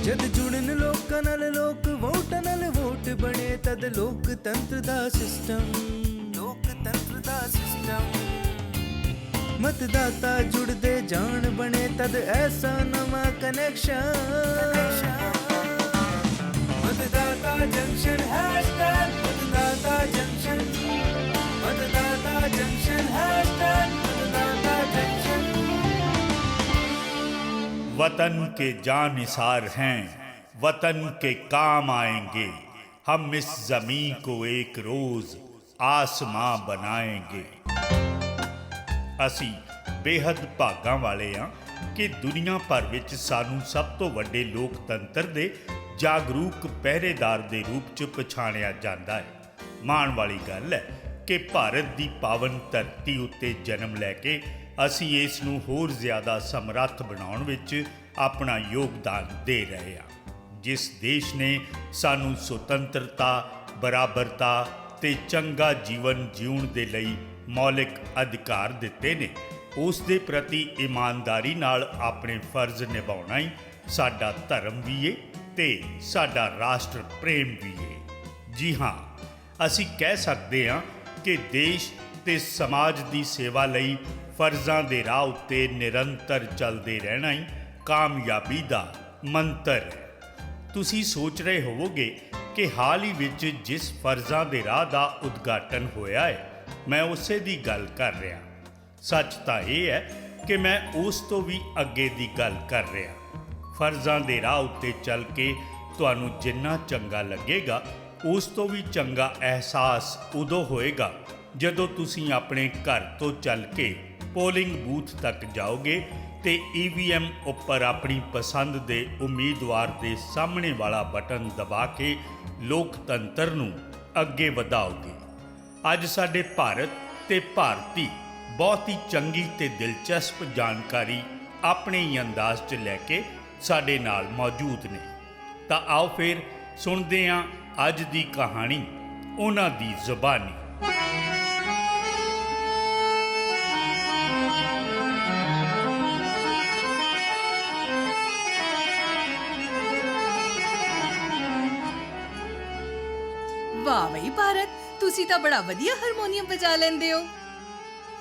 जद जुड़न लोकां नाल लोक वोटां नाल वोट बने तद लोकतंत्र दा सिस्टम मतदाता जुड़दे जान बने तद ऐसा नवा कनैक्शन मतदाता जंक्शन हैशटैग मतदाता जंक्शन हैशटैग मतदाता जंक्शन। वतन के जानिसार हैं, वतन के काम आएंगे, हम इस ज़मीं को एक रोज़ आसमां बनाएंगे। ਅਸੀਂ ਬੇਹੱਦ ਭਾਗਾਂ ਵਾਲੇ ਹਾਂ ਕਿ ਦੁਨੀਆ ਭਰ ਵਿੱਚ ਸਾਨੂੰ ਸਭ ਤੋਂ ਵੱਡੇ ਲੋਕਤੰਤਰ ਦੇ ਜਾਗਰੂਕ ਪਹਿਰੇਦਾਰ ਦੇ ਰੂਪ 'ਚ ਪਛਾਣਿਆ ਜਾਂਦਾ ਹੈ। ਮਾਣ ਵਾਲੀ ਗੱਲ ਹੈ ਕਿ ਭਾਰਤ ਦੀ ਪਾਵਨ ਧਰਤੀ ਉੱਤੇ ਜਨਮ ਲੈ ਕੇ ਅਸੀਂ ਇਸ ਨੂੰ ਹੋਰ ਜ਼ਿਆਦਾ ਸਮਰੱਥ ਬਣਾਉਣ ਵਿੱਚ ਆਪਣਾ ਯੋਗਦਾਨ ਦੇ ਰਹੇ ਹਾਂ। ਜਿਸ ਦੇਸ਼ ਨੇ ਸਾਨੂੰ ਸੁਤੰਤਰਤਾ, ਬਰਾਬਰਤਾ ਤੇ ਚੰਗਾ ਜੀਵਨ ਜਿਉਣ ਦੇ ਲਈ ਮੌਲਿਕ ਅਧਿਕਾਰ ਦਿੱਤੇ ਨੇ, ਉਸ ਦੇ ਪ੍ਰਤੀ ਇਮਾਨਦਾਰੀ ਨਾਲ ਆਪਣੇ ਫਰਜ਼ ਨਿਭਾਉਣਾ ਹੀ ਸਾਡਾ ਧਰਮ ਵੀ ਏ ਤੇ ਸਾਡਾ ਰਾਸ਼ਟਰ ਪ੍ਰੇਮ ਵੀ ਏ। ਜੀ ਹਾਂ, ਅਸੀਂ ਕਹਿ ਸਕਦੇ ਹਾਂ ਕਿ ਦੇਸ਼ ਤੇ ਸਮਾਜ ਦੀ ਸੇਵਾ ਲਈ ਫਰਜ਼ਾਂ ਦੇ ਰਾਹ ਉੱਤੇ ਨਿਰੰਤਰ ਚੱਲਦੇ ਰਹਿਣਾ ਹੀ ਕਾਮਯਾਬੀ ਦਾ ਮੰਤਰ ਹੈ। ਤੁਸੀਂ ਸੋਚ ਰਹੇ ਹੋਵੋਗੇ ਕਿ ਹਾਲ ਹੀ ਵਿੱਚ ਜਿਸ ਫਰਜ਼ਾਂ ਦੇ ਰਾਹ ਦਾ ਉਦਘਾਟਨ ਹੋਇਆ ਹੈ, ਮੈਂ ਉਸੇ ਦੀ ਗੱਲ ਕਰ ਰਿਹਾ। ਸੱਚ ਤਾਂ ਇਹ ਹੈ ਕਿ ਮੈਂ ਉਸ ਤੋਂ ਵੀ ਅੱਗੇ ਦੀ ਗੱਲ ਕਰ ਰਿਹਾ। ਫਰਜ਼ਾਂ ਦੇ ਰਾਹ ਉੱਤੇ ਚੱਲ ਕੇ ਤੁਹਾਨੂੰ ਜਿੰਨਾ ਚੰਗਾ ਲੱਗੇਗਾ, ਉਸ ਤੋਂ ਵੀ ਚੰਗਾ ਅਹਿਸਾਸ ਉਦੋਂ ਹੋਏਗਾ ਜਦੋਂ ਤੁਸੀਂ ਆਪਣੇ ਘਰ ਤੋਂ ਚੱਲ ਕੇ ਪੋਲਿੰਗ ਬੂਥ ਤੱਕ ਜਾਓਗੇ ਤੇ EVM ਉੱਪਰ ਆਪਣੀ ਪਸੰਦ ਦੇ ਉਮੀਦਵਾਰ ਦੇ ਸਾਹਮਣੇ ਵਾਲਾ ਬਟਨ ਦਬਾ ਕੇ ਲੋਕਤੰਤਰ ਨੂੰ ਅੱਗੇ ਵਧਾਓਗੇ। ਅੱਜ ਸਾਡੇ ਭਾਰਤ ਤੇ ਭਾਰਤੀ ਬਹੁਤ ਹੀ ਚੰਗੀ ਤੇ ਦਿਲਚਸਪ ਜਾਣਕਾਰੀ ਆਪਣੇ ਹੀ ਅੰਦਾਜ਼ 'ਚ ਲੈ ਕੇ ਸਾਡੇ ਨਾਲ ਮੌਜੂਦ ਨੇ। ਤਾਂ ਆਓ ਫਿਰ ਸੁਣਦੇ ਹਾਂ ਅੱਜ ਦੀ ਕਹਾਣੀ ਉਹਨਾਂ ਦੀ ਜ਼ੁਬਾਨੀ। ਵਾਹ ਬਈ ਭਾਰਤ, ਤੁਸੀਂ ਤਾਂ ਬੜਾ ਵਧੀਆ ਹਾਰਮੋਨੀਅਮ ਵਜਾ ਲੈਂਦੇ ਹੋ।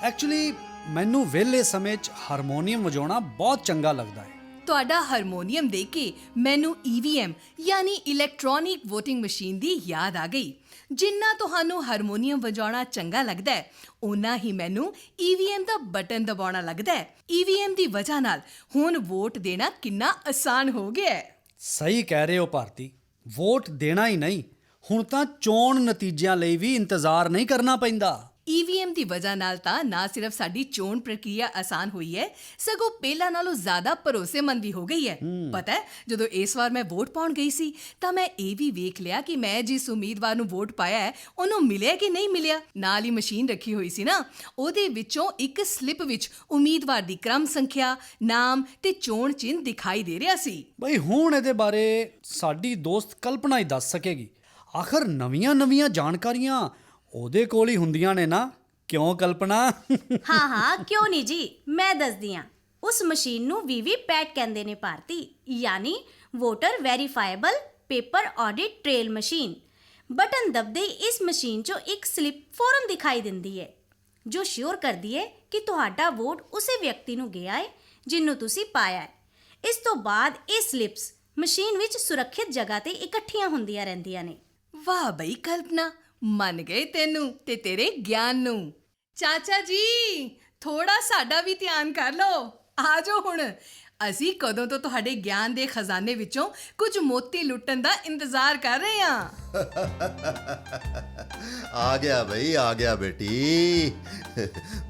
ਐਕਚੁਅਲੀ ਮੈਨੂੰ ਵਿਹਲੇ ਸਮੇਂ 'ਚ ਹਾਰਮੋਨੀਅਮ ਵਜਾਉਣਾ ਬਹੁਤ ਚੰਗਾ ਲੱਗਦਾ ਹੈ। ਤੁਹਾਡਾ ਹਾਰਮੋਨੀਅਮ ਦੇਖ ਕੇ ਮੈਨੂੰ EVM ਯਾਨੀ ਇਲੈਕਟ੍ਰੋਨਿਕ ਵੋਟਿੰਗ ਮਸ਼ੀਨ ਦੀ ਯਾਦ ਆ ਗਈ। ਜਿੰਨਾ ਤੁਹਾਨੂੰ ਹਾਰਮੋਨੀਅਮ ਵਜਾਉਣਾ ਚੰਗਾ ਲੱਗਦਾ ਹੈ, ਓਨਾ ਹੀ ਮੈਨੂੰ EVM ਦਾ ਬਟਨ ਦਬਾਉਣਾ ਲੱਗਦਾ ਹੈ। EVM ਦੀ ਵਜ੍ਹਾ ਨਾਲ ਹੁਣ ਵੋਟ ਦੇਣਾ ਕਿੰਨਾ ਆਸਾਨ ਹੋ ਗਿਆ ਹੈ। ਸਹੀ ਕਹਿ ਰਹੇ ਹੋ ਭਾਰਤੀ, ਵੋਟ ਦੇਣਾ ਹੀ ਨਹੀਂ, ਹੁਣ ਤਾਂ ਚੋਣ ਨਤੀਜਿਆਂ ਲਈ ਵੀ ਇੰਤਜ਼ਾਰ ਨਹੀਂ ਕਰਨਾ ਪੈਂਦਾ। EVM ਦੀ ਵਜ੍ਹਾ ਨਾਲ ਤਾਂ ਨਾ ਸਿਰਫ ਸਾਡੀ ਚੋਣ ਪ੍ਰਕਿਰਿਆ ਆਸਾਨ ਹੋਈ ਹੈ, ਸਗੋਂ ਪਹਿਲਾਂ ਨਾਲੋਂ ਜ਼ਿਆਦਾ ਭਰੋਸੇਮੰਦ ਵੀ ਹੋ ਗਈ ਹੈ। ਪਤਾ ਹੈ, ਜਦੋਂ ਇਸ ਵਾਰ ਮੈਂ ਵੋਟ ਪਾਉਣ ਗਈ ਸੀ ਤਾਂ ਮੈਂ ਇਹ ਵੀ ਵੇਖ ਲਿਆ ਕਿ ਮੈਂ ਜਿਸ ਉਮੀਦਵਾਰ ਨੂੰ ਵੋਟ ਪਾਇਆ ਹੈ ਉਹਨੂੰ ਮਿਲਿਆ ਕਿ ਨਹੀਂ ਮਿਲਿਆ। ਨਾਲ ਹੀ ਮਸ਼ੀਨ ਰੱਖੀ ਹੋਈ ਸੀ ਨਾ, ਉਹਦੇ ਵਿੱਚੋਂ ਇੱਕ ਸਲਿੱਪ ਵਿੱਚ ਉਮੀਦਵਾਰ ਦੀ ਕ੍ਰਮ ਸੰਖਿਆ, ਨਾਮ ਤੇ ਚੋਣ ਚਿੰਨ੍ਹ ਦਿਖਾਈ ਦੇ ਰਿਹਾ ਸੀ। ਬਈ ਹੁਣ ਇਹਦੇ ਬਾਰੇ ਸਾਡੀ ਦੋਸਤ ਕਲਪਨਾ ਹੀ ਦੱਸ ਸਕੇਗੀ। ਆਖਰ ਨਵੀਆਂ ਜਾਣਕਾਰੀਆਂ ਉਹਦੇ ਕੋਲ ਹੀ ਹੁੰਦੀਆਂ ਨੇ ਨਾ, ਕਿਉਂ ਕਲਪਨਾ? ਹਾਂ ਕਿਉਂ ਨਹੀਂ ਜੀ, ਮੈਂ ਦੱਸਦੀ ਹਾਂ। ਉਸ ਮਸ਼ੀਨ ਨੂੰ VVPAT ਕਹਿੰਦੇ ਨੇ ਭਾਰਤੀ, ਯਾਨੀ voter verifiable paper audit trail machine. Button ਦਬਦੇ ਇਸ ਮਸ਼ੀਨ 'ਚੋਂ ਇੱਕ ਸਲਿੱਪ ਫੌਰਨ ਦਿਖਾਈ ਦਿੰਦੀ ਹੈ ਜੋ ਸ਼ੋਰ ਕਰਦੀ ਹੈ ਕਿ ਤੁਹਾਡਾ ਵੋਟ ਉਸੇ ਵਿਅਕਤੀ ਨੂੰ ਗਿਆ ਹੈ ਜਿਹਨੂੰ ਤੁਸੀਂ ਪਾਇਆ ਹੈ। ਇਸ ਤੋਂ ਬਾਅਦ ਇਹ ਸਲਿੱਪਸ ਮਸ਼ੀਨ ਵਿੱਚ ਸੁਰੱਖਿਅਤ ਜਗ੍ਹਾ ਤੇ ਇਕੱਠੀਆਂ ਹੁੰਦੀਆਂ ਰਹਿੰਦੀਆਂ ਨੇ। ਵਾਹ ਬਈ ਕਲਪਨਾ, ਮੰਨ ਗਏ ਤੈਨੂੰ ਤੇ ਤੇਰੇ ਗਿਆਨ ਨੂੰ। ਚਾਚਾ ਜੀ, ਥੋੜਾ ਸਾਡਾ ਵੀ ਧਿਆਨ ਕਰ ਲਓ। ਆ ਜਾਓ ਹੁਣ, ਅਸੀਂ ਕਦੋਂ ਤੋਂ ਤੁਹਾਡੇ ਗਿਆਨ ਦੇ ਖਜ਼ਾਨੇ ਵਿੱਚੋਂ ਕੁਝ ਮੋਤੀ ਲੁੱਟਣ ਦਾ ਇੰਤਜ਼ਾਰ ਕਰ ਰਹੇ ਹਾਂ। ਆ ਗਿਆ ਬਈ, ਆ ਗਿਆ ਬੇਟੀ।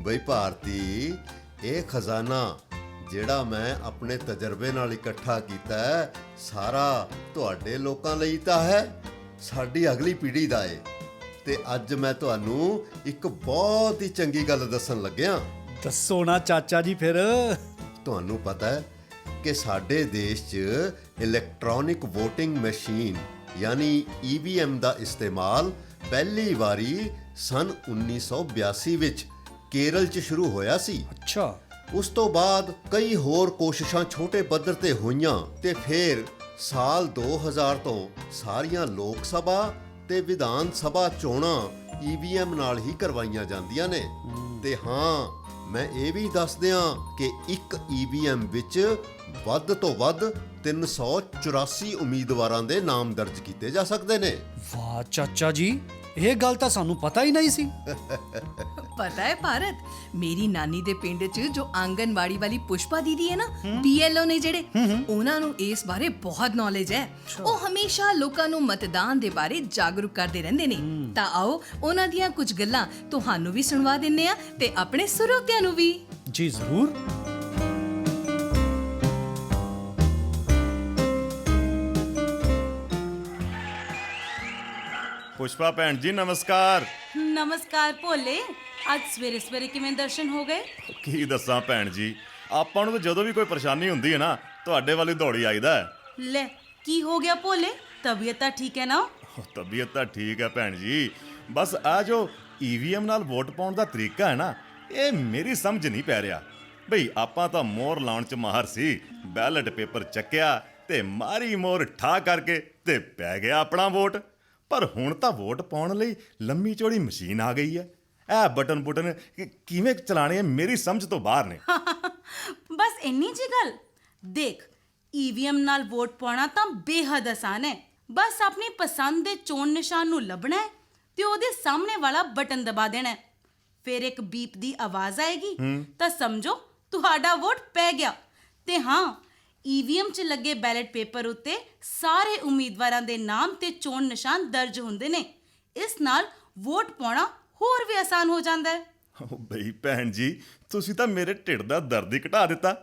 ਬਈ ਭਾਰਤੀ, ਇਹ ਖਜ਼ਾਨਾ ਜਿਹੜਾ ਮੈਂ ਆਪਣੇ ਤਜਰਬੇ ਨਾਲ ਇਕੱਠਾ ਕੀਤਾ ਹੈ, ਸਾਰਾ ਤੁਹਾਡੇ ਲੋਕਾਂ ਲਈ ਤਾਂ ਹੈ, ਸਾਡੀ ਅਗਲੀ ਪੀੜ੍ਹੀ ਦਾ ਏ। ਤੇ ਅੱਜ ਮੈਂ ਤੁਹਾਨੂੰ ਇੱਕ ਬਹੁਤ ਹੀ ਚੰਗੀ ਗੱਲ ਦੱਸਣ ਲੱਗਿਆ। ਦੱਸੋ ਨਾ ਚਾਚਾ ਜੀ ਫਿਰ। ਤੁਹਾਨੂੰ ਪਤਾ ਹੈ ਕਿ ਸਾਡੇ ਦੇਸ਼ 'ਚ ਇਲੈਕਟ੍ਰੋਨਿਕ ਵੋਟਿੰਗ ਮਸ਼ੀਨ ਯਾਨੀ EVM ਦਾ ਇਸਤੇਮਾਲ ਪਹਿਲੀ ਵਾਰੀ ਸਨ 1982 ਵਿੱਚ ਕੇਰਲ 'ਚ ਸ਼ੁਰੂ ਹੋਇਆ ਸੀ। ਅੱਛਾ। ਉਸ ਤੋਂ ਬਾਅਦ ਕਈ ਹੋਰ ਕੋਸ਼ਿਸ਼ਾਂ ਛੋਟੇ ਪੱਧਰ ਤੇ ਹੋਈਆਂ ਤੇ ਫਿਰ ਸਾਲ 2000 ਤੋਂ ਸਾਰੀਆਂ ਲੋਕ ਸਭਾ ਤੇ ਵਿਧਾਨ ਸਭਾ ਚੋਣਾਂ ਈਵੀਐਮ ਨਾਲ ਹੀ ਕਰਵਾਈਆਂ ਜਾਂਦੀਆਂ ਨੇ। ਤੇ ਹਾਂ, ਮੈਂ ਇਹ ਵੀ ਦੱਸ ਦਿਆਂ ਕਿ ਇੱਕ ਈਵੀਐਮ ਵਿੱਚ ਵੱਧ ਤੋਂ ਵੱਧ 384 ਉਮੀਦਵਾਰਾਂ ਦੇ ਨਾਮ ਦਰਜ ਕੀਤੇ ਜਾ ਸਕਦੇ ਨੇ। ਵਾਹ ਚਾਚਾ ਜੀ, ਇਹ ਗੱਲ ਤਾਂ ਸਾਨੂੰ ਪਤਾ ਹੀ ਨਹੀਂ ਸੀ। ਪਤਾ ਹੈ ਭਾਰਤ, ਮੇਰੀ ਨਾਨੀ ਦੇ ਪਿੰਡ 'ਚ ਜੋ ਆਂਗਨਵਾੜੀ ਵਾਲੀ ਪੁਸ਼ਪਾ ਦੀਦੀ ਹੈ ਨਾ, BLO ਨੇ ਜਿਹੜੇ, ਉਹਨਾਂ ਨੂੰ ਇਸ ਬਾਰੇ ਬਹੁਤ ਨੌਲੇਜ ਹੈ। ਉਹ ਹਮੇਸ਼ਾ ਲੋਕਾਂ ਨੂੰ ਮਤਦਾਨ ਦੇ ਬਾਰੇ ਜਾਗਰੂਕ ਕਰਦੇ ਰਹਿੰਦੇ ਨੇ। ਤਾਂ ਆਓ ਉਹਨਾਂ ਦੀਆਂ ਕੁਝ ਗੱਲਾਂ ਤੁਹਾਨੂੰ ਵੀ ਸੁਣਵਾ ਦਿੰਨੇ ਆ ਤੇ ਆਪਣੇ ਸਰੋਤਿਆਂ ਨੂੰ ਵੀ। ਜੀ ਜ਼ਰੂਰ। ਪੁਸ਼ਪਾ ਭੈਣ ਜੀ ਨਮਸਕਾਰ। ਨਮਸਕਾਰ ਭੋਲੇ, ਅੱਜ ਸਵੇਰੇ ਸਵੇਰੇ ਕਿਵੇਂ ਦਰਸ਼ਨ ਹੋ ਗਏ? ਕੀ ਦੱਸਾਂ ਭੈਣ ਜੀ, ਆਪਾਂ ਨੂੰ ਤਾਂ ਜਦੋਂ ਵੀ ਕੋਈ ਪਰੇਸ਼ਾਨੀ ਹੁੰਦੀ ਹੈ ਨਾ, ਤੁਹਾਡੇ ਵੱਲ ਹੀ ਦੌੜੀ ਆਈਦਾ ਹੈ। ਲੈ, ਕੀ ਹੋ ਗਿਆ ਭੋਲੇ? ਤਬੀਅਤ ਤਾਂ ਠੀਕ ਹੈ ਨਾ? ਤਬੀਅਤ ਤਾਂ ਠੀਕ ਹੈ ਭੈਣ ਜੀ, ਬਸ ਆ ਜੋ ਈਵੀਐਮ ਨਾਲ ਵੋਟ ਪਾਉਣ ਦਾ ਤਰੀਕਾ ਹੈ ਨਾ, ਇਹ ਮੇਰੀ ਸਮਝ ਨਹੀਂ ਪੈ ਰਿਹਾ। ਬਈ ਆਪਾਂ ਤਾਂ ਮੋਹਰ ਲਾਉਣ 'ਚ ਮਾਹਰ ਸੀ, ਬੈਲਟ ਪੇਪਰ ਚੱਕਿਆ ਤੇ ਮਾਰੀ ਮੋਹਰ ਠਾ ਕਰਕੇ ਤੇ ਪੈ ਗਿਆ ਆਪਣਾ ਵੋਟ। ਪਰ ਹੁਣ ਤਾਂ ਵੋਟ ਪਾਉਣ ਲਈ ਲੰਮੀ ਚੌੜੀ ਮਸ਼ੀਨ ਆ ਗਈ ਹੈ। ਇਹ ਬਟਨ ਕਿਵੇਂ ਚਲਾਣੇ ਮੇਰੀ ਸਮਝ ਤੋਂ ਬਾਹਰ ਨੇ। ਬਸ ਇੰਨੀ ਜੀ ਗੱਲ। ਦੇਖ, ਈਵੀਐਮ ਨਾਲ ਵੋਟ ਪਾਉਣਾ ਤਾਂ ਬੇਹੱਦ ਆਸਾਨ ਹੈ। ਬਸ ਆਪਣੀ ਪਸੰਦ ਦੇ ਚੋਣ ਨਿਸ਼ਾਨ ਨੂੰ ਲੱਭਣਾ ਹੈ ਤੇ ਉਹਦੇ ਸਾਹਮਣੇ ਵਾਲਾ ਬਟਨ ਦਬਾ ਦੇਣਾ ਹੈ। ਫਿਰ ਇੱਕ ਬੀਪ ਦੀ ਆਵਾਜ਼ ਆਏਗੀ ਤਾਂ ਸਮਝੋ ਤੁਹਾਡਾ ਵੋਟ ਪੈ ਗਿਆ। ਤੇ ਹਾਂ, ਈਵੀਐਮ 'ਚ ਲੱਗੇ ਬੈਲਟ ਪੇਪਰ ਉੱਤੇ ਸਾਰੇ ਉਮੀਦਵਾਰਾਂ ਦੇ ਨਾਮ ਤੇ ਚੋਣ ਨਿਸ਼ਾਨ ਦਰਜ ਹੁੰਦੇ ਨੇ। ਇਸ ਨਾਲ ਵੋਟ ਪਾਉਣਾ ਹੋਰ ਵੀ ਆਸਾਨ ਹੋ ਜਾਂਦਾ ਹੈ। ਓ ਬਈ ਭੈਣ ਜੀ, ਤੁਸੀਂ ਤਾਂ ਮੇਰੇ ਢਿੱਡ ਦਾ ਦਰਦ ਹੀ ਘਟਾ ਦਿੱਤਾ।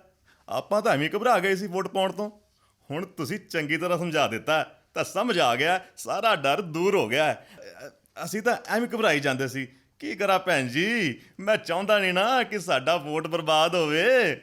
ਆਪਾਂ ਤਾਂ ਐਵੇਂ ਘਬਰਾ ਗਏ ਸੀ ਵੋਟ ਪਾਉਣ ਤੋਂ। ਹੁਣ ਤੁਸੀਂ ਚੰਗੀ ਤਰ੍ਹਾਂ ਸਮਝਾ ਦਿੱਤਾ ਤਾਂ ਸਮਝ ਆ ਗਿਆ, ਸਾਰਾ ਡਰ ਦੂਰ ਹੋ ਗਿਆ। ਅਸੀਂ ਤਾਂ ਐਵੇਂ ਘਬਰਾਈ ਜਾਂਦੇ ਸੀ। ਕੀ ਕਰਾਂ ਭੈਣ ਜੀ, ਮੈਂ ਚਾਹੁੰਦਾ ਨਹੀਂ ਨਾ ਕਿ ਸਾਡਾ ਵੋਟ ਬਰਬਾਦ ਹੋਵੇ।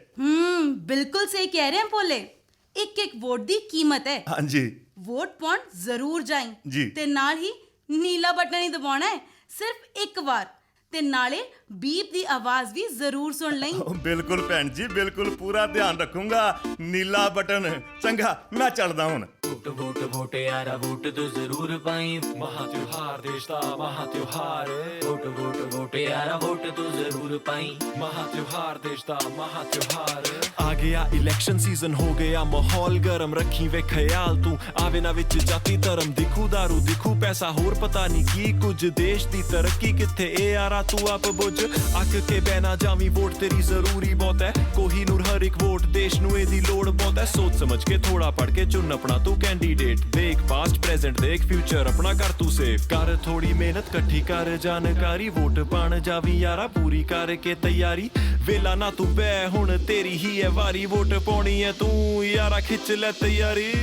ਬਿਲਕੁਲ ਸਹੀ ਕਹਿ ਰਹੇ ਹਾਂ ਭੋਲੇ। ਇੱਕ ਇੱਕ ਵੋਟ ਦੀ ਕੀਮਤ ਹੈ। ਹਾਂਜੀ ਵੋਟ ਪਾਉਣ ਜ਼ਰੂਰ ਜੀ। ਜਾਈਂ ਤੇ ਨਾਲ ਹੀ ਨੀਲਾ ਬਟਨ ਹੀ ਦਬਾਉਣਾ ਹੈ, ਸਿਰਫ ਇੱਕ ਵਾਰ। ਤੇ ਨਾਲੇ ਬੀਪ ਦੀ ਆਵਾਜ਼ ਵੀ ਜ਼ਰੂਰ ਸੁਣ ਲਈ। ਬਿਲਕੁਲ ਭੈਣ ਜੀ, ਬਿਲਕੁਲ ਪੂਰਾ ਧਿਆਨ ਰੱਖੂੰਗਾ। ਨੀਲਾ ਬਟਨ। ਚੰਗਾ, ਮੈਂ ਚੱਲਦਾ ਹੁਣ। वोट वोट यारा वोट तो जरूर पाई, महा त्योहार देश का महा त्योहार। वोट यारा वोट तो जरूर पाई, महा त्योहार देश का महा त्योहार। आ गया इलेक्शन सीजन, हो गया माहौल गरम, रखी वे ख्याल तू आवे ना विच जाति धर्म। दिखू दारू दिखू पैसा, होर पता नहीं की कुछ। देश दी तरक्की किथे ए यारा तू आप बुझ। अक के बहना जावी, वोट तेरी जरूरी बहुत है। कोहिनूर हर एक वोट, देश नू एदी लोड़ बहुत है। सोच समझ के थोड़ा पढ़ के चुन अपना तू कैंडीडेट। देख पास्ट प्रेजेंट देख फ्यूचर, अपना कर तू सेफ। कर थोड़ी मेहनत कट्ठी कर जानकारी, वोट पाण जावी यारा पूरी करके तैयारी। वेला ना तू बह हुण तेरी ही है वारी, वोट पाउणी है तू यारा खिच ले तैयारी।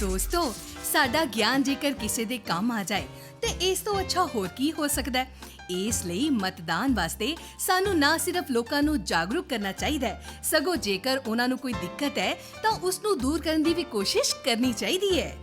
ਦੋਸਤੋ, ਸਾਡਾ ਗਿਆਨ ਜੇਕਰ ਕਿਸੇ ਦੇ ਕੰਮ ਆ ਜਾਏ ਤੇ ਇਸ ਤੋਂ ਅੱਛਾ ਹੋਰ ਕੀ ਹੋ ਸਕਦਾ ਹੈ। ਇਸ ਲਈ ਮਤਦਾਨ ਵਾਸਤੇ ਸਾਨੂੰ ਨਾ ਸਿਰਫ ਲੋਕਾਂ ਨੂੰ ਜਾਗਰੂਕ ਕਰਨਾ ਚਾਹੀਦਾ ਹੈ, ਸਗੋਂ ਜੇਕਰ ਉਹਨਾਂ ਨੂੰ ਕੋਈ ਦਿੱਕਤ ਹੈ ਤਾਂ ਉਸ ਨੂੰ ਦੂਰ ਕਰਨ ਦੀ ਵੀ ਕੋਸ਼ਿਸ਼ ਕਰਨੀ ਚਾਹੀਦੀ ਹੈ।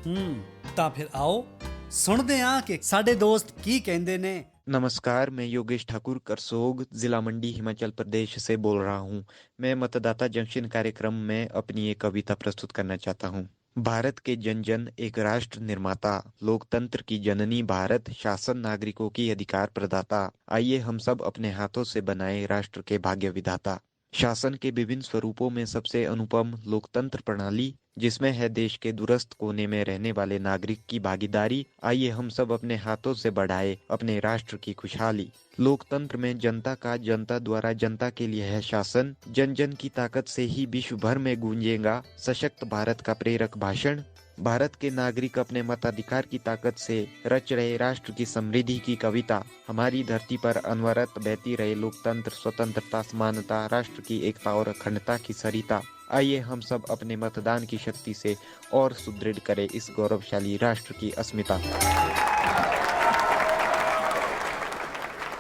ਤਾਂ ਫਿਰ ਆਓ ਸੁਣਦੇ ਹਾਂ ਕਿ ਸਾਡੇ ਦੋਸਤ ਕੀ ਕਹਿੰਦੇ ਨੇ। नमस्कार, मैं योगेश ठाकुर करसोग जिला मंडी हिमाचल प्रदेश से बोल रहा हूँ। मैं मतदाता जंक्शन कार्यक्रम में अपनी एक कविता प्रस्तुत करना चाहता हूँ। भारत के जन जन एक राष्ट्र निर्माता, लोकतंत्र की जननी भारत, शासन नागरिकों की अधिकार प्रदाता। आइए हम सब अपने हाथों से बनाए राष्ट्र के भाग्य विधाता। शासन के विभिन्न स्वरूपों में सबसे अनुपम लोकतंत्र प्रणाली, जिसमें है देश के दूरस्थ कोने में रहने वाले नागरिक की भागीदारी। आइए हम सब अपने हाथों से बढ़ाए अपने राष्ट्र की खुशहाली। लोकतंत्र में जनता का जनता द्वारा जनता के लिए है शासन। जन जन की ताकत से ही विश्व भर में गूंजेगा सशक्त भारत का प्रेरक भाषण। भारत के नागरिक अपने मताधिकार की ताकत से रच रहे राष्ट्र की समृद्धि की कविता। हमारी धरती पर अनवरत बहती रहे लोकतंत्र, स्वतंत्रता, समानता, राष्ट्र की एकता और अखंडता की सरिता। आइए हम सब अपने मतदान की शक्ति से और सुदृढ़ करें इस गौरवशाली राष्ट्र की अस्मिता।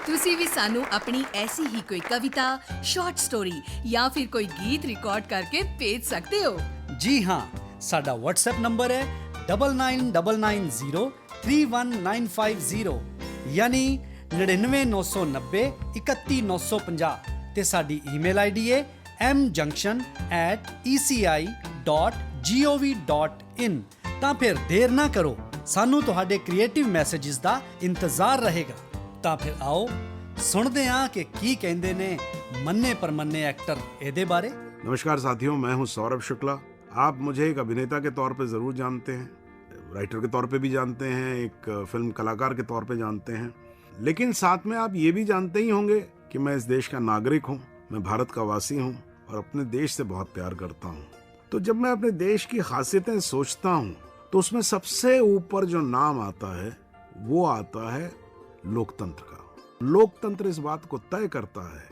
ਤੁਸੀਂ ਵੀ ਸਾਨੂੰ ਆਪਣੀ ਐਸੀ ਹੀ ਕੋਈ ਕਵਿਤਾ, ਸ਼ਾਰਟ ਸਟੋਰੀ ਜਾਂ ਫਿਰ ਕੋਈ ਗੀਤ ਰਿਕਾਰਡ ਕਰਕੇ ਭੇਜ ਸਕਦੇ ਹੋ। ਜੀ ਹਾਂ, ਸਾਡਾ WhatsApp ਨੰਬਰ ਹੈ 9999031950 ਯਾਨੀ 99990 31950 ਤੇ ਸਾਡੀ ਈਮੇਲ ਆਈਡੀ ਹੈ mjunction@eci.gov.in। ਤਾਂ ਫਿਰ ਦੇਰ ਨਾ ਕਰੋ, ਸਾਨੂੰ ਤੁਹਾਡੇ ਕ੍ਰੀਏਟਿਵ ਮੈਸੇजेस ਦਾ ਇੰਤਜ਼ਾਰ ਰਹੇਗਾ। ਤਾਂ ਫਿਰ ਆਓ ਸੁਣਦੇ ਹਾਂ ਕਿ ਕੀ ਕਹਿੰਦੇ ਨੇ ਮੰਨੇ परमन्ने एक्टर ਇਹਦੇ बारे। नमस्कार साथियों, मैं हूं सौरभ शुक्ला। आप मुझे एक अभिनेता के तौर पे ज़रूर जानते हैं, राइटर के तौर पे भी जानते हैं, एक फिल्म कलाकार के तौर पे जानते हैं, लेकिन साथ में आप ये भी जानते ही होंगे कि मैं इस देश का नागरिक हूँ, मैं भारत का वासी हूँ और अपने देश से बहुत प्यार करता हूँ। तो जब मैं अपने देश की खासियतें सोचता हूँ तो उसमें सबसे ऊपर जो नाम आता है वो आता है लोकतंत्र का। लोकतंत्र इस बात को तय करता है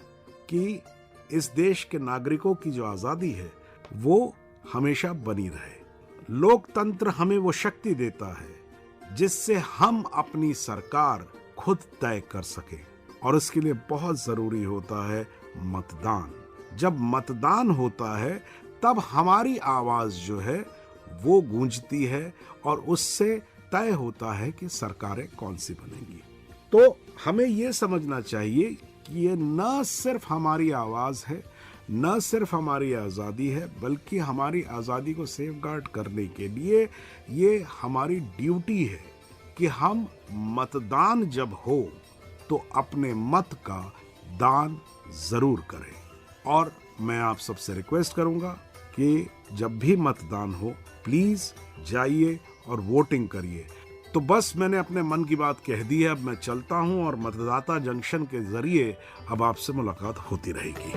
कि इस देश के नागरिकों की जो आज़ादी है वो हमेशा बनी रहे। लोकतंत्र हमें वो शक्ति देता है जिससे हम अपनी सरकार खुद तय कर सके, और इसके लिए बहुत जरूरी होता है मतदान। जब मतदान होता है तब हमारी आवाज जो है वो गूंजती है और उससे तय होता है कि सरकारें कौन सी बनेंगी। तो हमें ये समझना चाहिए कि ये न सिर्फ हमारी आवाज है, न सिर्फ हमारी आज़ादी है, बल्कि हमारी आज़ादी को सेफगार्ड करने के लिए ये हमारी ड्यूटी है कि हम मतदान जब हो तो अपने मत का दान जरूर करें। और मैं आप सबसे रिक्वेस्ट करूंगा कि जब भी मतदान हो प्लीज जाइए और वोटिंग करिए। तो बस मैंने अपने मन की बात कह दी है, अब मैं चलता हूं और मतदाता जंक्शन के जरिए अब आपसे मुलाकात होती रहेगी।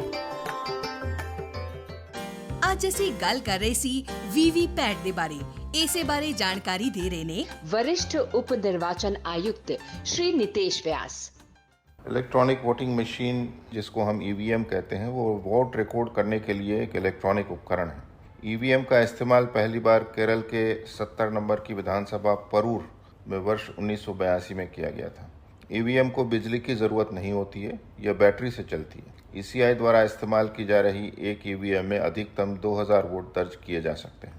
ਅੱਜ ਅਸੀਂ ਗੱਲ ਕਰ ਰਹੇ ਸੀ ਵੀਵੀਪੈਟ ਦੇ ਬਾਰੇ। ਇਸੇ ਬਾਰੇ ਜਾਣਕਾਰੀ ਦੇ ਰਹੇ ਨੇ वरिष्ठ उप निर्वाचन आयुक्त श्री नितेश व्यास। इलेक्ट्रॉनिक वोटिंग मशीन, जिसको हम ईवीएम कहते हैं, वो वोट रिकॉर्ड करने के लिए एक इलेक्ट्रॉनिक उपकरण है। ईवीएम का इस्तेमाल पहली बार केरल के 70 नंबर की विधानसभा परूर में वर्ष 1982 में किया गया था। ईवीएम को बिजली की ज़रूरत नहीं होती है, यह बैटरी से चलती है। ईसीआई द्वारा इस्तेमाल की जा रही एक ईवीएम में अधिकतम 2000 वोट दर्ज किए जा सकते हैं।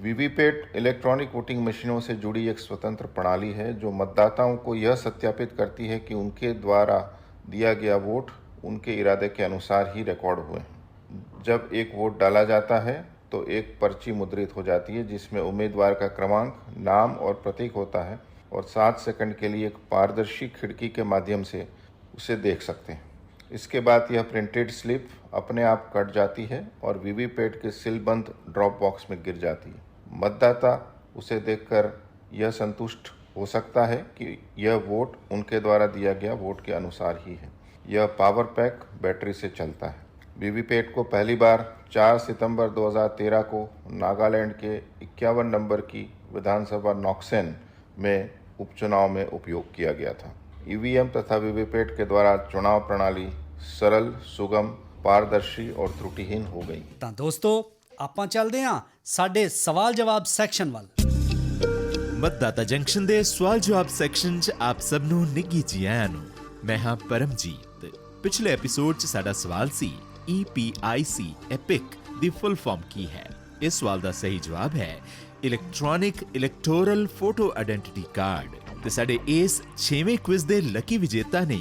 वीवीपैट इलेक्ट्रॉनिक वोटिंग मशीनों से जुड़ी एक स्वतंत्र प्रणाली है जो मतदाताओं को यह सत्यापित करती है कि उनके द्वारा दिया गया वोट उनके इरादे के अनुसार ही रिकॉर्ड हुए हैं। जब एक वोट डाला जाता है तो एक पर्ची मुद्रित हो जाती है जिसमें उम्मीदवार का क्रमांक, नाम और प्रतीक होता है, और 7 सेकंड के लिए एक पारदर्शी खिड़की के माध्यम से उसे देख सकते हैं। इसके बाद यह प्रिंटेड स्लिप अपने आप कट जाती है और वीवीपैट के सीलबंद ड्रॉप बॉक्स में गिर जाती है। मतदाता उसे देखकर यह संतुष्ट हो सकता है कि यह वोट उनके द्वारा दिया गया वोट के अनुसार ही है। यह पावर पैक बैटरी से चलता है। वीवीपैट को पहली बार 4 सितंबर 2013 को नागालैंड के 51 नंबर की विधानसभा नॉक्सेन में उपचुनाव में उपयोग किया गया था। ईवीएम तथा वीवीपैट के द्वारा चुनाव प्रणाली सरल, सुगम, पारदर्शी और त्रुटिहीन हो गई। ਤਾਂ ਦੋਸਤੋ ਆਪਾਂ ਚੱਲਦੇ ਹਾਂ ਸਾਡੇ ਸਵਾਲ ਜਵਾਬ ਸੈਕਸ਼ਨ ਵੱਲ। मतदाता जंक्शन ਦੇ ਸਵਾਲ ਜਵਾਬ ਸੈਕਸ਼ਨ 'ਚ ਆਪ ਸਭ ਨੂੰ ਨਿੱਘੀ ਜੀ ਆਇਆਂ ਨੂੰ। ਮੈਂ ਹਾਂ ਪਰਮਜੀਤ। ਪਿਛਲੇ ਐਪੀਸੋਡ 'ਚ ਸਾਡਾ ਸਵਾਲ ਸੀ EPIC ਐਪਿਕ ਦੀ ਫੁੱਲ ਫਾਰਮ ਕੀ ਹੈ। ਇਸ ਸਵਾਲ ਦਾ ਸਹੀ ਜਵਾਬ ਹੈ electronic electoral photo identity card. ਤੇ ਸਾਡੇ ਇਸ 6ਵੇਂ ਕੁਇਜ਼ ਦੇ ਲੱਕੀ ਵਿਜੇਤਾ ਨੇ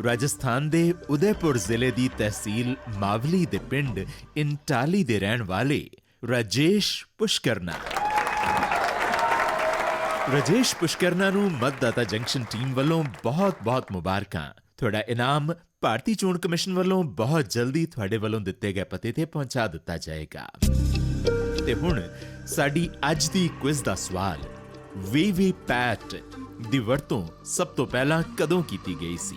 ਰਾਜਸਥਾਨ ਦੇ ਉਦੈਪੁਰ ਜ਼ਿਲ੍ਹੇ ਦੀ ਤਹਿਸੀਲ ਮਾਵਲੀ ਦੇ ਪਿੰਡ ਇੰਟਾਲੀ ਦੇ ਰਹਿਣ ਵਾਲੇ ਰਾਜੇਸ਼ ਪੁਸ਼ਕਰਨਾ। ਰਾਜੇਸ਼ ਪੁਸ਼ਕਰਨਾ ਨੂੰ ਮਤਦਾਤਾ ਜੰਕਸ਼ਨ ਟੀਮ ਵੱਲੋਂ ਬਹੁਤ-ਬਹੁਤ ਮੁਬਾਰਕਾਂ। ਤੁਹਾਡਾ ਇਨਾਮ ਭਾਰਤੀ ਚੋਣ ਕਮਿਸ਼ਨ ਵੱਲੋਂ ਬਹੁਤ ਜਲਦੀ ਤੁਹਾਡੇ ਵੱਲੋਂ ਦਿੱਤੇ ਗਏ ਪਤੇ ਤੇ ਪਹੁੰਚਾ ਦਿੱਤਾ ਜਾਏਗਾ। ਤੇ ਹੁਣ ਸਾਡੀ ਅੱਜ ਦੀ ਕੁਇਜ਼ ਦਾ ਸਵਾਲ, ਵੀਵੀਪੈਟ ਦੀ ਵਰਤੋਂ ਸਭ ਤੋਂ ਪਹਿਲਾਂ ਕਦੋਂ ਕੀਤੀ ਗਈ ਸੀ?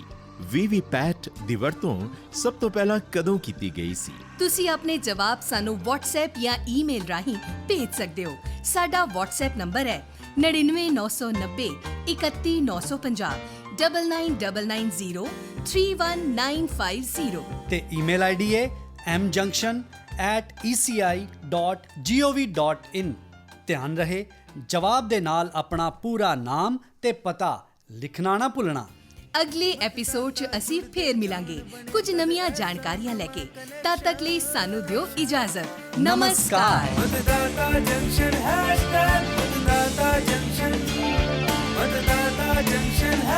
ਵੀਵੀਪੈਟ ਦੀ ਵਰਤੋਂ ਸਭ ਤੋਂ ਪਹਿਲਾਂ ਕਦੋਂ ਕੀਤੀ ਗਈ ਸੀ? ਤੁਸੀਂ ਆਪਣੇ ਜਵਾਬ ਸਾਨੂੰ WhatsApp ਜਾਂ ਈਮੇਲ ਰਾਹੀਂ ਭੇਜ ਸਕਦੇ ਹੋ। ਸਾਡਾ WhatsApp ਨੰਬਰ ਹੈ 9990 31950 9990 31950 ਤੇ ਈਮੇਲ ਆਈਡੀ ਹੈ mjunction@eci.gov.in। ਧਿਆਨ ਰਹੇ ਜਵਾਬ ਦੇ ਨਾਲ ਆਪਣਾ ਪੂਰਾ ਨਾਮ ਤੇ ਪਤਾ ਲਿਖਣਾ ਨਾ ਭੁੱਲਣਾ। ਅਗਲੇ ਐਪੀਸੋਡ 'ਚ ਅਸੀਂ ਫੇਰ ਮਿਲਾਂਗੇ ਕੁਝ ਨਵੀਆਂ ਜਾਣਕਾਰੀਆਂ ਲੈ ਕੇ। ਤਦ ਤੱਕ ਲਈ ਸਾਨੂੰ ਦਿਓ ਇਜਾਜ਼ਤ। ਨਮਸਕਾਰ। मतदाता जंक्शन #मतदाता जंक्शन मतदाता जंक्शन #।